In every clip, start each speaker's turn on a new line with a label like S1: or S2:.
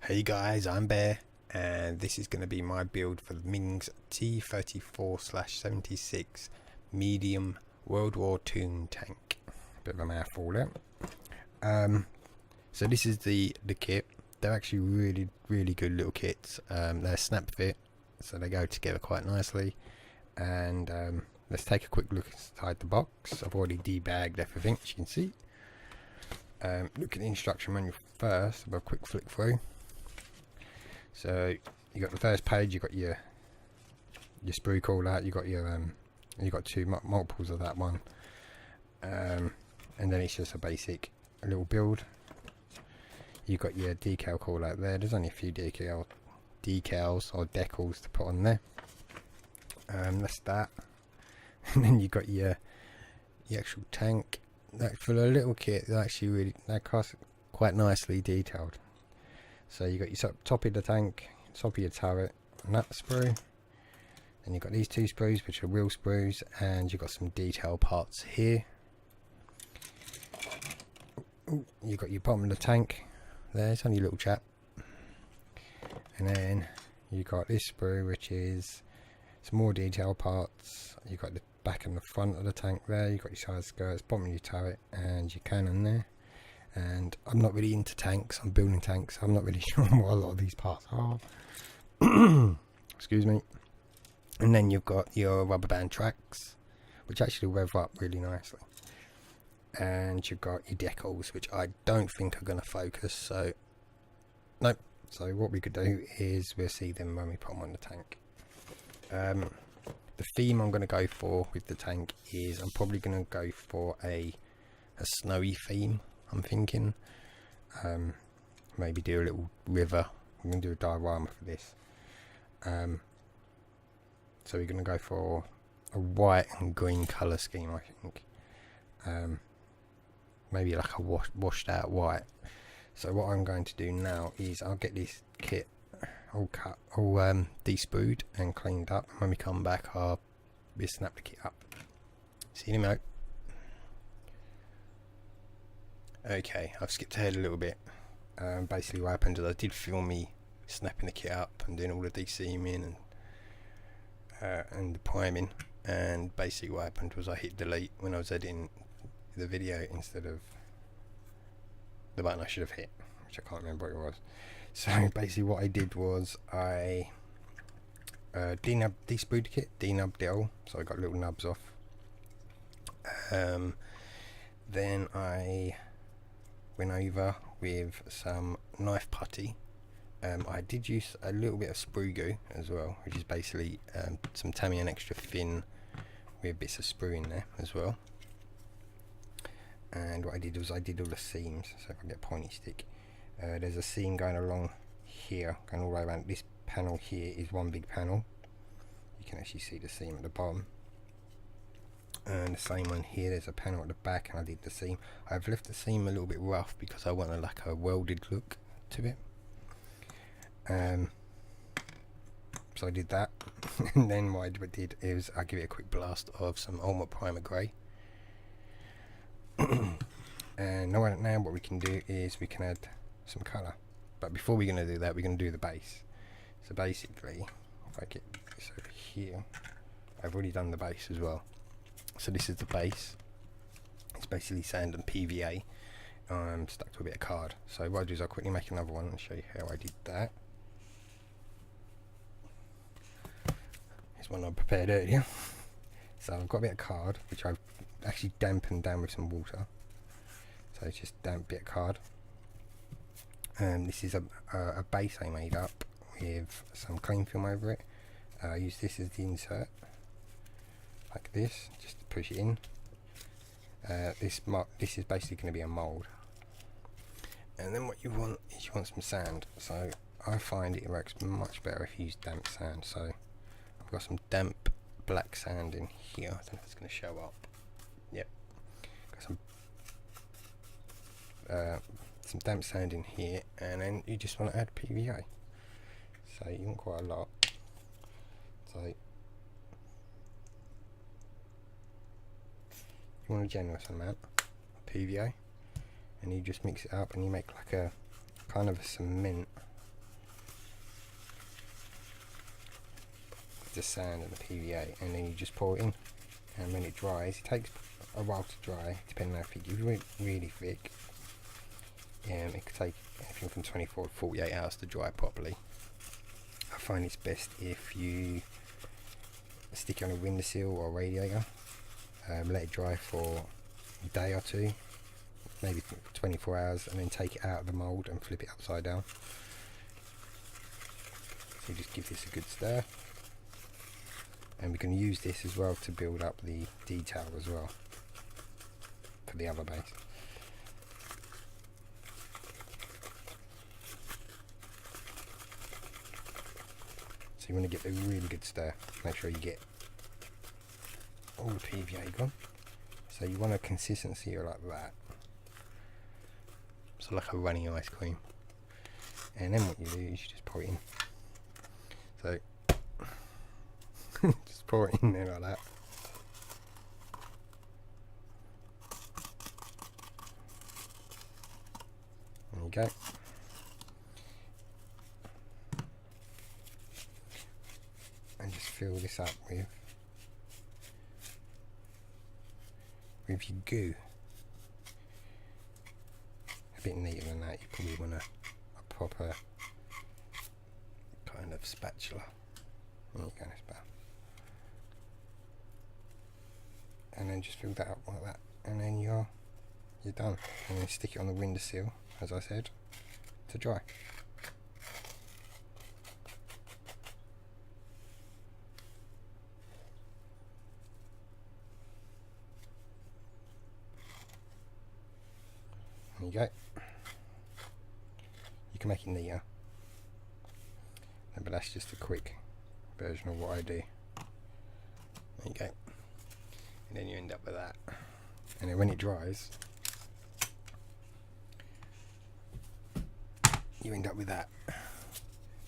S1: Hey guys, I'm Bear, and this is going to be my build for the Meng's T-34/76 medium WorldWar Toon Tank. Bit of a mouthful there. So this is the kit. They're actually really good little kits. They're snap fit, so they go together quite nicely. And let's take a quick look inside the box. I've already debagged everything, as you can see. Look at the instruction manual first. I'll have a quick flick through. So you got the first page. You got your sprue call out. You got your you got two multiples of that one, and then it's just a little build. You got your decal call out there. There's only a few decals or decals to put on there. That's that. And then you got your actual tank. That for a little kit, they're actually that costs quite nicely detailed. So you got your top of the tank, top of your turret, and that sprue. And you've got these two sprues, which are wheel sprues, and you've got some detail parts here. You've got your bottom of the tank there, it's only a little chap. And then you got this sprue, which is some more detail parts. You've got the back and the front of the tank there, you've got your side skirts, bottom of your turret, and your cannon there. And I'm not really into tanks, I'm building tanks, I'm not really sure what a lot of these parts are. Excuse me. And then you've got your rubber band tracks, which actually rev up really nicely. And you've got your decals, which I don't think are going to focus, so nope. So what we could do is we'll see them when we put them on the tank. The theme I'm going to go for with the tank is I'm probably going to go for a snowy theme. I'm thinking maybe do a little river. I'm going to do a diorama for this. So we're going to go for a white and green colour scheme, I think. Maybe like a washed out white. So what I'm going to do now is I'll get this kit all cut, all desprued and cleaned up. And when we come back, I'll snap the kit up. See you in a minute. Okay, I've skipped ahead a little bit. Basically what happened is I did film me snapping the kit up and doing all the de-seaming and the priming, and basically what happened was I hit delete when I was editing the video instead of the button I should have hit, which I can't remember what it was. So basically what I did was I desprued the kit, denubbed it all, so I got little nubs off. Then I went over with some knife putty. I did use a little bit of sprue goo as well, which is basically some Tamiya extra thin with bits of sprue in there as well. And what I did was I did all the seams. So if I get a pointy stick, there's a seam going along here, going all the way around. This panel here is one big panel. You can actually see the seam at the bottom. And the same one here, there's a panel at the back, and I did the seam. I've left the seam a little bit rough because I want like a welded look to it. So I did that. And then what I did is I give it a quick blast of some Ultimate Primer Grey. And now what we can do is we can add some colour. But before we're going to do that, we're going to do the base. So basically, if I get this over here, I've already done the base as well. So this is the base. It's basically sand and PVA stuck to a bit of card. So what I do is I'll quickly make another one and show you how I did that. Here's one I prepared earlier. So I've got a bit of card, which I've actually dampened down with some water. So it's just damp bit of card. And this is a base I made up with some cling film over it. I use this as the insert, like this, just to push it in. This is basically going to be a mould. And then what you want is you want some sand. So I find it works much better if you use damp sand. So I've got some damp black sand in here. I don't know if it's going to show up. Yep. Got some damp sand in here, and then you just want to add PVA. So you want quite a lot. So you want a generous amount of PVA, and you just mix it up and you make like a kind of a cement the sand and the PVA, and then you just pour it in. And when it dries, it takes a while to dry, depending on how thick. If it's really thick, it could take anything from 24 to 48 hours to dry properly. I find it's best if you stick it on a windowsill or a radiator, let it dry for a day or two, maybe 24 hours, and then take it out of the mould and flip it upside down. So just give this a good stir, and we can use this as well to build up the detail as well for the other base. So you want to get a really good stir, make sure you get all the PVA gone. So you want a consistency like that, so like a runny ice cream. And then what you do is you just pour it in. So just pour it in there like that. There you go. And just fill this up with your goo. A bit neater than that. You probably want a proper kind of spatula. There you go, this better. And then just fill that up like that, and then you're done. And then stick it on the windowsill, as I said, to dry. There you go. You can make it neater, but that's just a quick version of what I do. There you go. And then you end up with that. And then when it dries, you end up with that,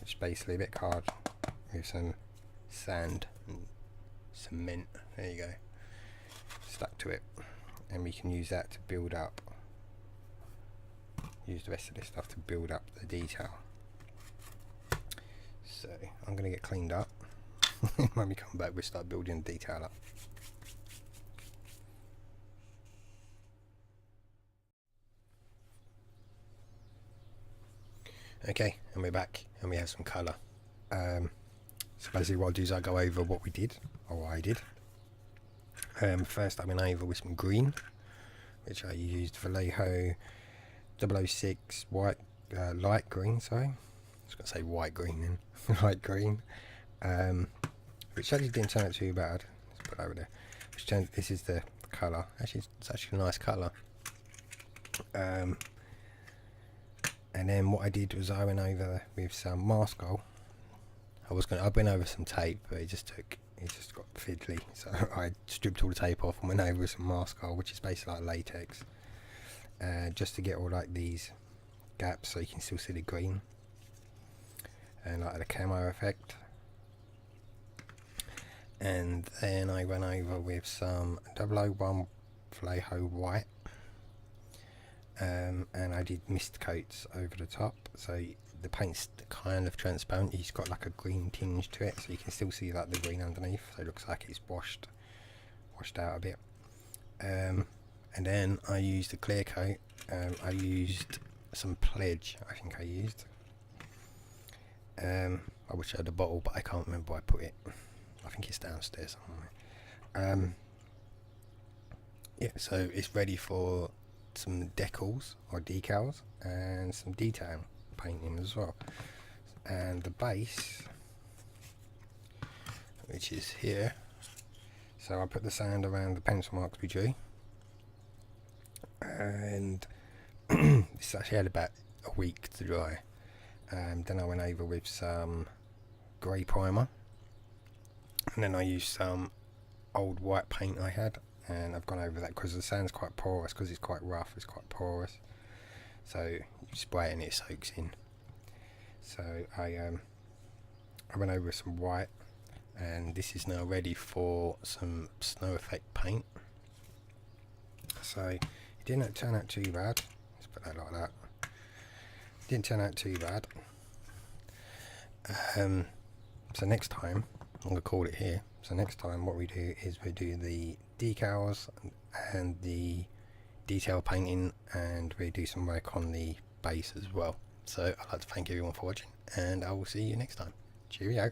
S1: which is basically a bit hard with some sand and cement. There you go, stuck to it. And we can use that to build up, use the rest of this stuff to build up the detail. So I'm going to get cleaned up. When we come back, we'll start building the detail up. Okay, and we're back, and we have some colour. So basically what I'll do is I'll go over what we did, or what I did. First I went over with some green, which I used Vallejo 006 white, light green, sorry. I was going to say white green then, light green. Which actually didn't turn out too bad. Let's put it over there. This is the colour. Actually, it's actually a nice colour. And then what I did was I went over with some mascol. I went over some tape, but it just got fiddly. So I stripped all the tape off and went over with some mascol, which is basically like latex, just to get all like these gaps so you can still see the green and like the camo effect. And then I went over with some 001 Vallejo white. And I did mist coats over the top, so the paint's kind of transparent. It's got like a green tinge to it, so you can still see like the green underneath, so it looks like it's washed out a bit. And then I used a clear coat. I used some Pledge, I think I used. I wish I had a bottle, but I can't remember where I put it. I think it's downstairs somewhere. Yeah, so it's ready for some decals or decals and some detail painting as well. And the base, which is here, so I put the sand around the pencil marks we drew, and this actually had about a week to dry. Then I went over with some grey primer, and then I used some old white paint I had, and I've gone over that because the sand's quite porous, because it's quite rough, it's quite porous, so you spray it and it soaks in. So I went over with some white, and this is now ready for some snow effect paint. So it didn't turn out too bad. Let's put that like that. Didn't turn out too bad. So next time I'm going to call it here. So next time what we do is we do the decals and the detail painting, and we do some work on the base as well. So I'd like to thank everyone for watching, and I will see you next time. Cheerio.